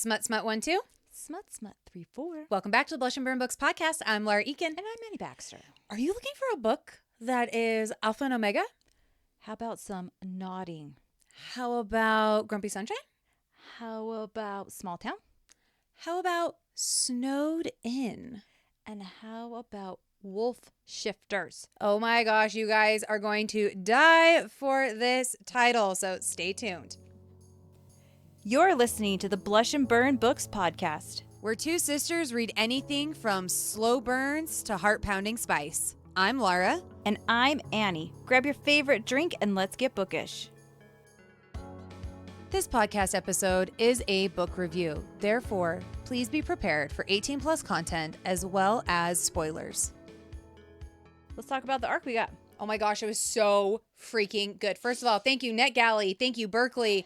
Smut Smut 1-2. Smut Smut 3-4. Welcome back to the Blush and Burn Books podcast. I'm Laura Eakin. And I'm Annie Baxter. Are you looking for a book that is alpha and omega? How about some nodding? How about Grumpy Sunshine? How about Small Town? How about Snowed In? And how about Wolf Shifters? Oh my gosh, you guys are going to die for this title, so stay tuned. You're listening to the Blush and Burn Books podcast, where two sisters read anything from slow burns to heart-pounding spice. I'm Laura. And I'm Annie. Grab your favorite drink and let's get bookish. This podcast episode is a book review. Therefore, please be prepared for 18 plus content as well as spoilers. Let's talk about the arc we got. Oh my gosh, it was so freaking good. First of all, thank you, NetGalley. Thank you, Berkley.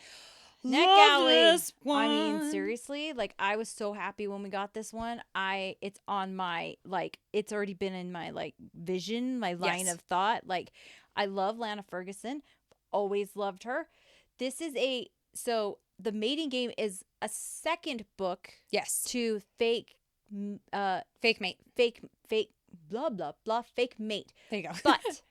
NetGalley. I mean, seriously, like I was so happy when we got this one. It's on my, like, it's already been in my, like, vision, my line of thought. Like, I love Lana Ferguson. Always loved her. This is so The Mating Game is a second book. Yes. To Fake Mate. Blah, blah, blah. Fake Mate. There you go. But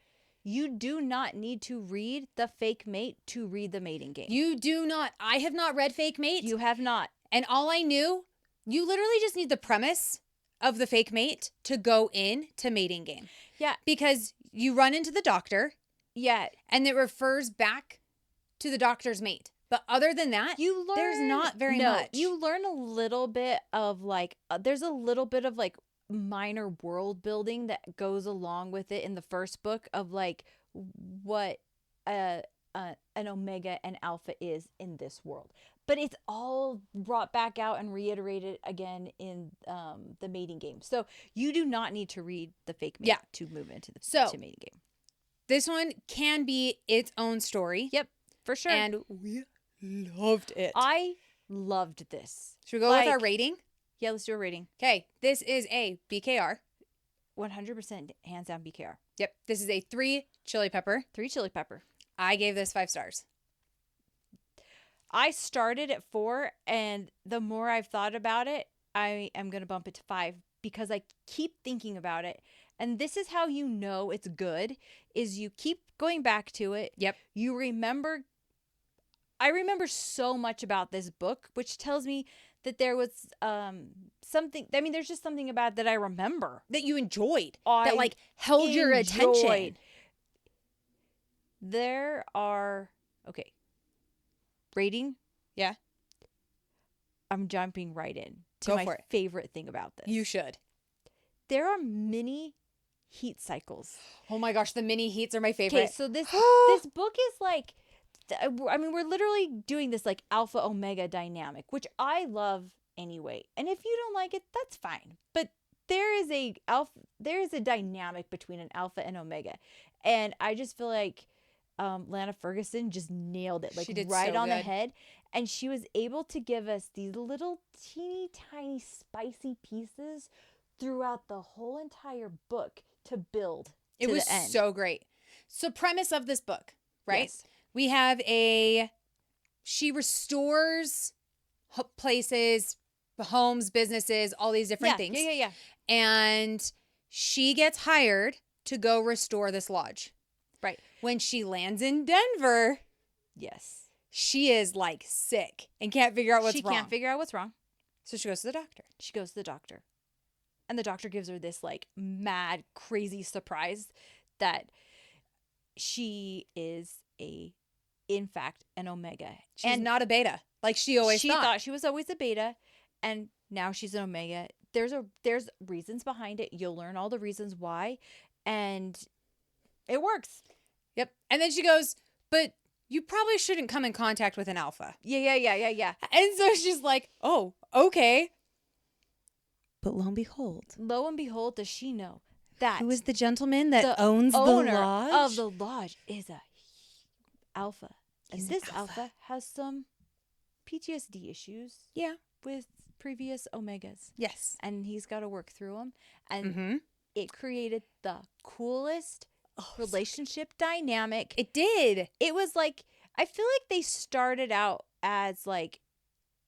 you do not need to read the Fake Mate to read The Mating Game. You do not. I have not read Fake Mate. You have not. And all I knew, you literally just need the premise of the Fake Mate to go in to Mating Game. Yeah. Because you run into the doctor. Yeah. And it refers back to the doctor's mate. But other than that, there's not very much. You learn a little bit of like, there's a little bit of like minor world building that goes along with it in the first book of like what an omega and alpha is in this world. But it's all brought back out and reiterated again in the Mating Game. So you do not need to read the Fake Mate to move into the to Mating Game. This one can be its own story. Yep, for sure. And we loved it. I loved this. Should we go with our rating? Yeah, let's do a rating. Okay, this is a BKR. 100% hands down BKR. Yep, this is a 3 chili pepper. 3 chili pepper. I gave this 5 stars. I started at 4, and the more I've thought about it, I am going to bump it to 5 because I keep thinking about it. And this is how you know it's good, is you keep going back to it. Yep. You remember. I remember so much about this book, which tells me that there was something. I mean, there's just something about it that I remember. That you enjoyed. That like held your attention. There are, okay. Rating? Yeah. I'm jumping right in to my favorite thing about this. You should. There are mini heat cycles. Oh my gosh, the mini heats are my favorite. Okay, so this book is like, I mean, we're literally doing this like alpha omega dynamic, which I love anyway. And if you don't like it, that's fine. But there is a dynamic between an alpha and omega. And I just feel like Lana Ferguson just nailed it, like right on the head. And she was able to give us these little teeny tiny spicy pieces throughout the whole entire book to build to the end. It was so great. So premise of this book, right? Yes. We have she restores places, homes, businesses, all these different things. Yeah. And she gets hired to go restore this lodge. Right. When she lands in Denver, yes, she is like sick and can't figure out what's wrong. She can't figure out what's wrong. So she goes to the doctor. And the doctor gives her this like mad, crazy surprise that she is in fact, an omega. She's not a beta, like she always thought. She thought she was always a beta, and now she's an omega. There's reasons behind it. You'll learn all the reasons why, and it works. Yep. And then she goes, but you probably shouldn't come in contact with an alpha. Yeah. And so she's like, oh, okay. But lo and behold, does she know that who is the gentleman that owns the lodge? Of the lodge is a alpha. And this alpha has some PTSD issues. Yeah. With previous omegas. Yes. And he's got to work through them. And it created the coolest relationship dynamic. It did. It was like, I feel like they started out as like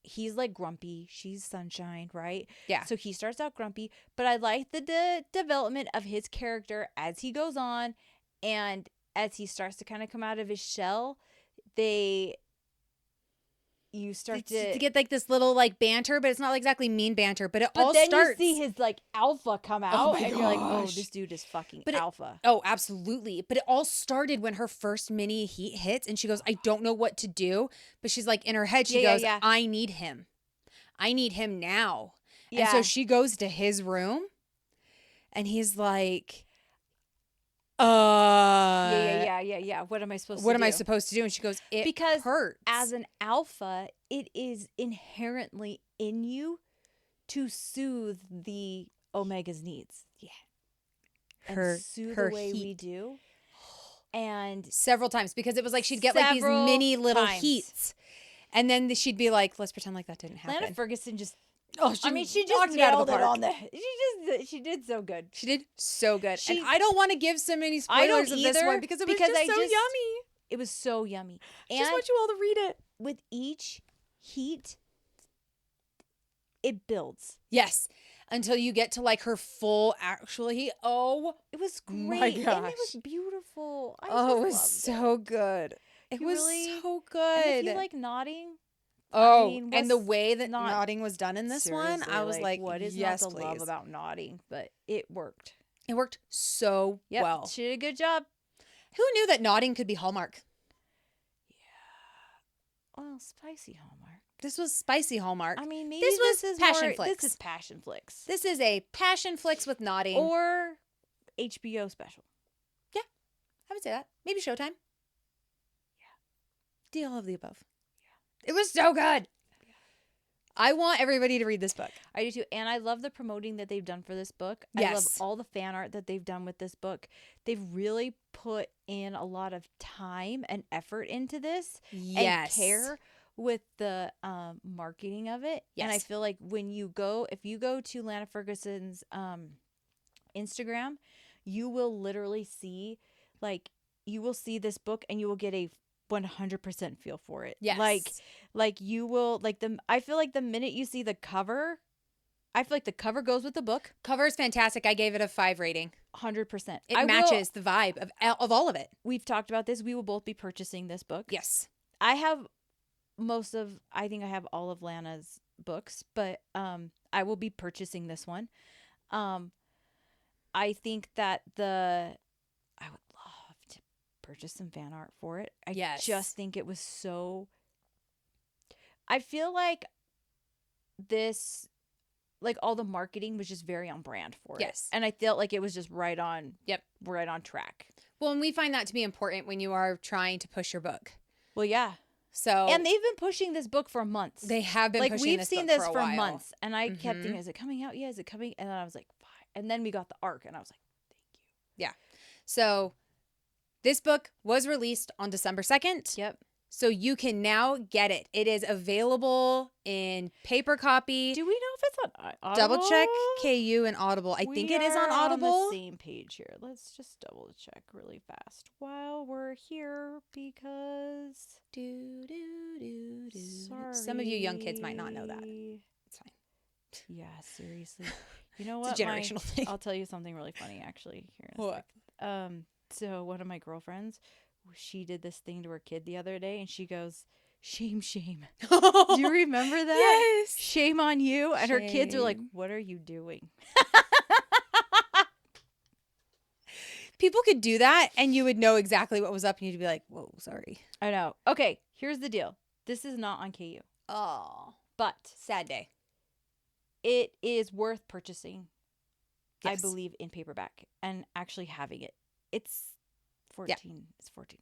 he's like grumpy. She's sunshine, right? Yeah. So he starts out grumpy, but I like the development of his character as he goes on, and as he starts to kind of come out of his shell. You start to get like this little like banter, but it's not exactly mean banter. But then starts. you see his like alpha come out, my and you're like, oh, gosh. this dude is fucking But alpha. Oh, absolutely. But it all started when her first mini heat hits, and she goes, I don't know what to do. But she's like, in her head, she goes, I need him. I need him now. Yeah. And so she goes to his room, and he's like, Yeah. What am I supposed to do? What am I supposed to do? And she goes, because hurts. As an alpha, it is inherently in you to soothe the Omega's needs. Yeah. And soothe the way we do. And several times, because it was like she'd get like these mini little heats. And then she'd be like, let's pretend like that didn't happen. Lana Ferguson just... she just nailed it on the... She did so good. She did so good. And I don't want to give so many spoilers of this one because it was just so yummy. It was so yummy. I just want you all to read it. With each heat, it builds. Yes. Until you get to like her full actual heat. Oh, it was great. My gosh. And it was beautiful. It was so good. It was so good. And if you like nodding... and the way that nodding was done in this one, I was like, what is yes, not to please. love about nodding? But it worked. It worked so well. She did a good job. Who knew that nodding could be Hallmark? Yeah. Well, spicy Hallmark. This was spicy Hallmark. I mean, maybe this is Passion Flicks. This is Passion Flicks. This is a Passion Flicks with nodding. Or HBO special. Yeah, I would say that. Maybe Showtime. Yeah. Do all of the above. It was so good. I want everybody to read this book. I do too. And I love the promoting that they've done for this book. Yes. I love all the fan art that they've done with this book. They've really put in a lot of time and effort into this. Yes. And care with the marketing of it. Yes. And I feel like if you go to Lana Ferguson's Instagram, you will literally see, this book and you will get a 100% feel for it. Yes. Like you will I feel like the minute you see the cover, I feel like the cover goes with the book. Cover is fantastic. I gave it a 5 rating. 100%. It matches the vibe of all of it. We've talked about this. We will both be purchasing this book. Yes. I think I have all of Lana's books, but I will be purchasing this one. I think that I would love to purchase some fan art for it. I just think it was so... I feel like this, like all the marketing was just very on brand for it. Yes. And I felt like it was just right on track. Well, and we find that to be important when you are trying to push your book. Well, yeah. So, and they've been pushing this book for months. They have been pushing this book for a while. We've seen this for months. And I kept thinking, is it coming out? Yeah, is it coming? And then I was like, fine. And then we got the arc and I was like, thank you. Yeah. So this book was released on December 2nd. Yep. So you can now get it. It is available in paper copy. Do we know if it's on Audible? Double check KU and Audible. I think it is on Audible. On the same page here. Let's just double check really fast while we're here because sorry. Some of you young kids might not know that. It's fine. Yeah, seriously. You know what? It's a generational thing. I'll tell you something really funny actually here in a second. So one of my girlfriends, she did this thing to her kid the other day and she goes, shame. Do you remember that? Yes. Shame on you. And her kids are like, what are you doing? People could do that and you would know exactly what was up and you'd be like, whoa, sorry. I know. Okay, here's the deal. This is not on KU. Oh. But sad day. It is worth purchasing, yes. I believe, in paperback and actually having it. It's $14. It's $14.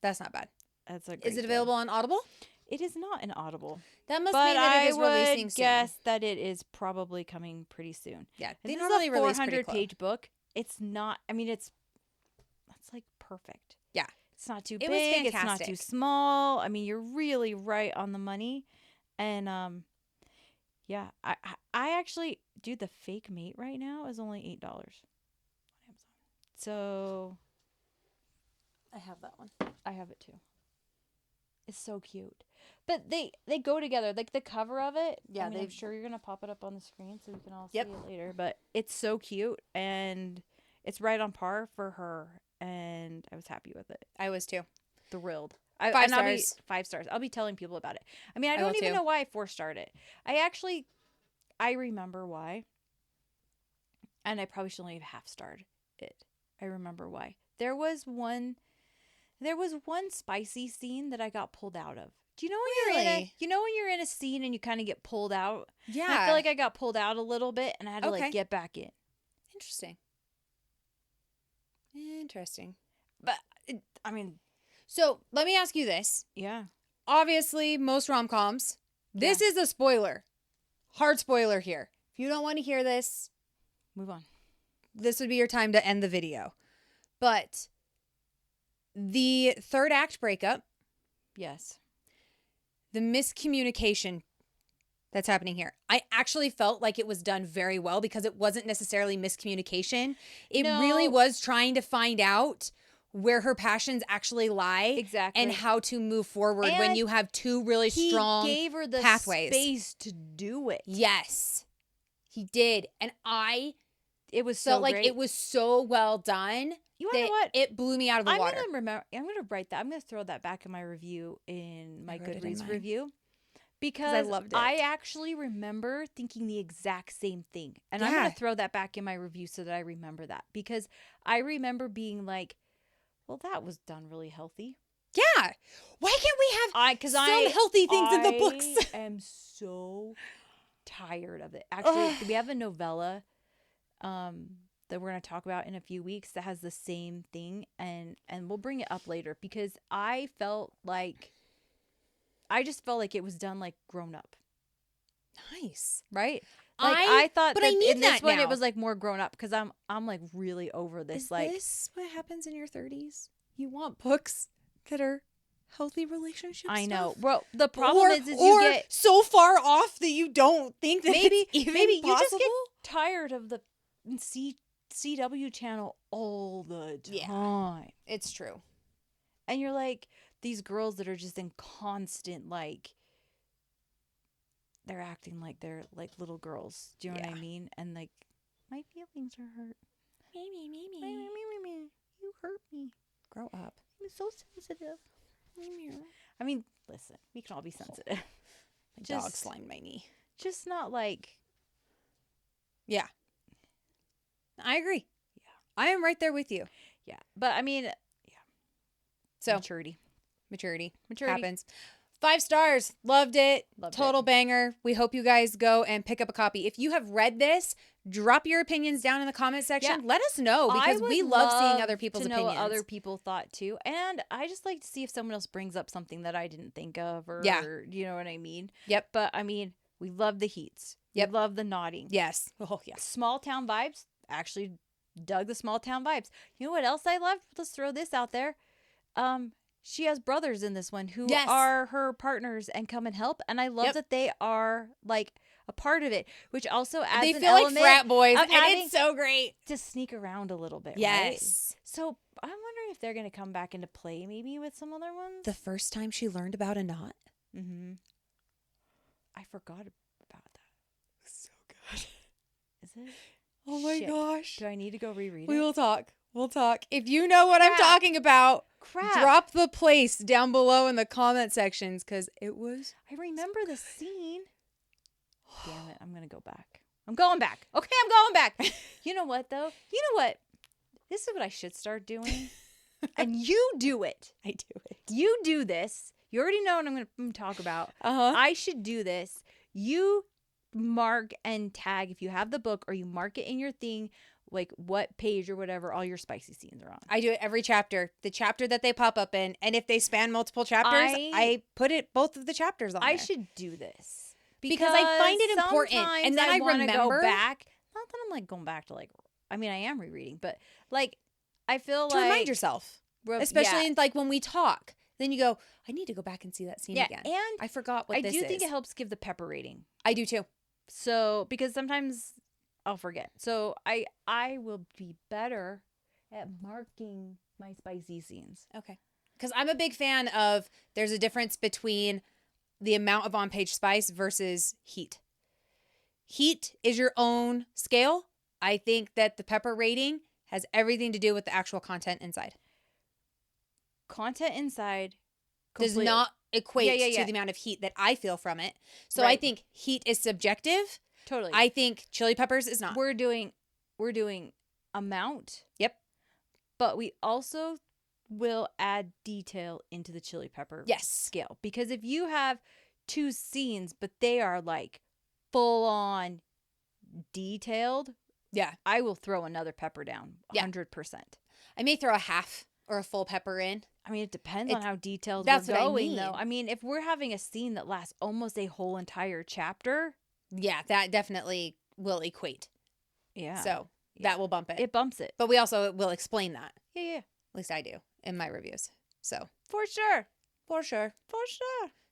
That's not bad. That's a great Is it available on Audible? It is not an Audible. That must mean that it is releasing soon. I would guess that it is probably coming pretty soon. Yeah, they normally release pretty close. 400-page book. It's not. I mean, that's like perfect. Yeah, it's not too big. It's not too small. I mean, you're really right on the money. And yeah, I actually, dude, the fake mate right now is only $8 on Amazon. So I have that one. I have it too. is so cute. But they go together. Like the cover of it. Yeah, I'm sure you're gonna pop it up on the screen so we can all Yep. see it later. But it's so cute and it's right on par for her. And I was happy with it. I was too. Thrilled. 5 stars. 5 stars. I'll be telling people about it. I mean, I I don't will even too. know why I 4-starred it. I remember why. And I probably should only have half-starred it. I remember why. There was one spicy scene that I got pulled out of. Do you know when you're in a scene and you kind of get pulled out? Yeah. And I feel like I got pulled out a little bit and I had to like get back in. Interesting. But I mean, so let me ask you this. yeah. Obviously, most rom-coms. This is a spoiler. Hard spoiler here. If you don't want to hear this, Move on. This would be your time to end the video. But the third act breakup. Yes. The miscommunication that's happening here. I actually felt like it was done very well because it wasn't necessarily miscommunication. It really was trying to find out where her passions actually lie. Exactly. And how to move forward when you have two really strong pathways. He gave her the space to do it. Yes. He did. And it was felt so like great. it was so well done. You want to know what? It blew me out of the water. I'm going to write that. I'm going to throw that back in my review in my GoodReads review. Because I loved it. I actually remember thinking the exact same thing. And I'm going to throw that back in my review so that I remember that. Because I remember being like, well, that was done really healthy. Yeah. Why can't we have some healthy things in the books? I am so tired of it. Actually, we have a novella that we're going to talk about in a few weeks that has the same thing. And we'll bring it up later because I just felt like it was done like grown up. Nice. Right? Like I thought but that I need in this that one now. it was like more grown up because I'm like really over this. Is this what happens in your 30s? You want books that are healthy relationships? I know. Well, the problem is you get so far off that you don't think that maybe it's even you possible? just get tired of the CW channel all the time. Yeah, it's true. And you're like these girls that are just in constant like they're acting like they're like little girls. Do you know what I mean? And like my feelings are hurt. Me. You hurt me. Grow up. I'm so sensitive. I mean, listen, we can all be sensitive. My dog slimed my knee. Just not like. Yeah. I agree. Yeah. I am right there with you. Yeah. But I mean, yeah. So Maturity happens. 5 stars. Loved it. Total banger. We hope you guys go and pick up a copy. If you have read this, drop your opinions down in the comment section. Yeah. Let us know because we love seeing other people's opinions. To know what other people thought too. And I just like to see if someone else brings up something that I didn't think of or you know what I mean? Yep. But I mean, we love the heats. Yep. We love the nodding. Yes. Oh, yeah. Small town vibes. Actually dug the small town vibes. You know what else I loved? Let's throw this out there. She has brothers in this one who are her partners and come and help. And I love that they are like a part of it, which also adds they an feel like element frat boys, and it's so great to sneak around a little bit. Yes. Right? So I'm wondering if they're going to come back into play maybe with some other ones. The first time she learned about a knot. Mm-hmm. I forgot about that. So good. Is it? Oh my gosh. Do I need to go reread it? We will talk. We'll talk. If you know what I'm talking about, drop the place down below in the comment sections because it was. I remember the scene. Damn it. I'm going to go back. I'm going back. Okay, I'm going back. You know what, though? You know what? This is what I should start doing. And you do it. I do it. You do this. You already know what I'm going to talk about. I should do this. You mark and tag if you have the book or you mark it in your thing, like what page or whatever all your spicy scenes are on. I do it every chapter. The chapter that they pop up in. And if they span multiple chapters, I put both of the chapters on I should do this. Because I find it important. And then I remember. Go back. Not that I'm like going back to like, I mean, I am rereading, but like, I feel to remind yourself. Especially in like when we talk. Then you go, I need to go back and see that scene again. And I forgot what this is. I do think it helps give the pepper rating. I do too. So, because sometimes I'll forget. So, I will be better at marking my spicy scenes. Okay. Because I'm a big fan of, there's a difference between the amount of on-page spice versus heat. Heat is your own scale. I think that the pepper rating has everything to do with the actual content inside. Content inside does not equate to the amount of heat that I feel from it. So I think heat is subjective. Totally. I think chili peppers is not. We're doing amount. Yep. But we also will add detail into the chili pepper scale. Because if you have 2 scenes, but they are like full on detailed, I will throw another pepper down 100%. I may throw a half or a full pepper in. I mean, it depends on how detailed we're going, though. I mean, if we're having a scene that lasts almost a whole entire chapter. Yeah, that definitely will equate. Yeah. So that will bump it. It bumps it. But we also will explain that. Yeah. At least I do in my reviews. So. For sure.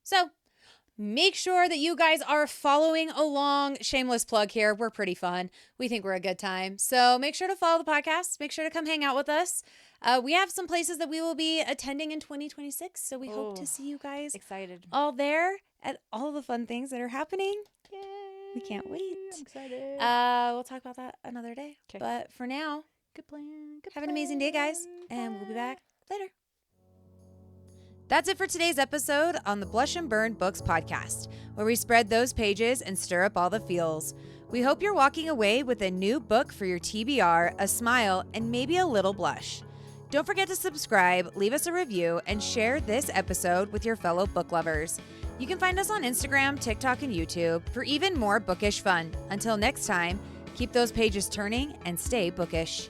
So make sure that you guys are following along. Shameless plug here. We're pretty fun. We think we're a good time. So make sure to follow the podcast. Make sure to come hang out with us. We have some places that we will be attending in 2026. So we hope to see you guys all there at all the fun things that are happening. Yay. We can't wait. I'm excited. We'll talk about that another day. Okay. But for now, good plan. Have an amazing day, guys. And we'll be back later. That's it for today's episode on the Blush and Burn Books podcast, where we spread those pages and stir up all the feels. We hope you're walking away with a new book for your TBR, a smile, and maybe a little blush. Don't forget to subscribe, leave us a review, and share this episode with your fellow book lovers. You can find us on Instagram, TikTok, and YouTube for even more bookish fun. Until next time, keep those pages turning and stay bookish.